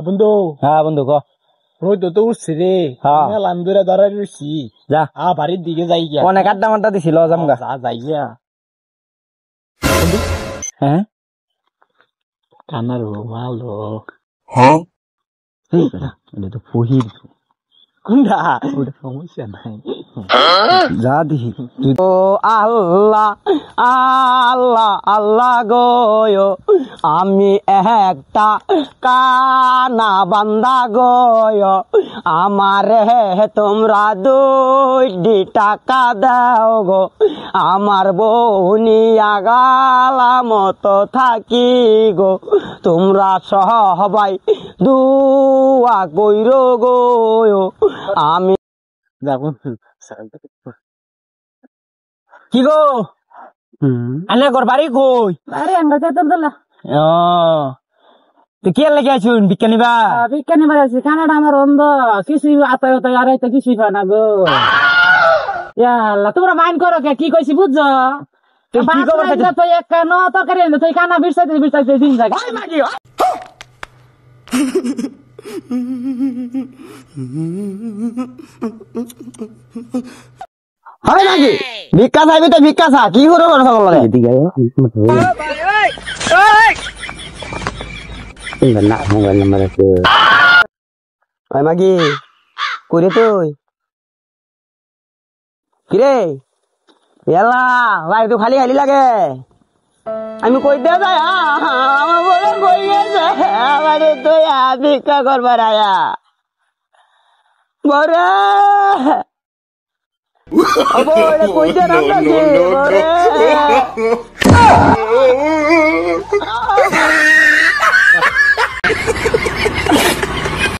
বন্ধু হ্যাঁ বন্ধু ক রোদ তো উঠছে রে হ্যাঁ। লান্দুরা ধরা রয়েছি যা বাড়ির দিকে যাই গিয়া অনেক আড্ডা মাড্ডা দিছিল জামগা যাই গিয়া হ্যাঁ কানার ভালো হ্যাঁ এটা তো ফহির কোনটা ওটা সমস্যা নাই যা দিহি ও আল্লাহ আল্লাহ আল্লাহ গো আমি একটা কানা বান্দা গো আমারে তোমরা 2 টাকা দাও গো আমার বউনিয়া গালা মতো থাকি গো তোমরা সবাই দুয়া কইরো গো আমি যাবো কি গো আনে ঘর বাড়ি কই আরে আমরা যেতাম তো ও তো কি লাগে আছুন বিজ্ঞানী বা বিজ্ঞানী বাড়াইছি কানাডা আমার অন্ধ কিছুই আতায় আর তো কিছুই পানা গো ইয়াল্লা তোমরা মাইন্ড করো কে কি কইছি বুঝছো তুই কি খবর খাইছিস? তুই এক ন তরকারি এনে তুই কানা বিরসাইতে দিন যাক হয় নাকি ভিক্ষা চাইবি তো ভিক্ষা চা কি করে কথা বলে এদিকে না মোবাইল নাম্বার আছে ওই মাগি করে তুই কিরে এলা বাড়ি তো খালি খালি লাগে আমি কই দে যাই আমার বলে কই গেছে আমারে তুই ভিক্ষা করবার আয়া বরে Abo, ada kuida nanda sih,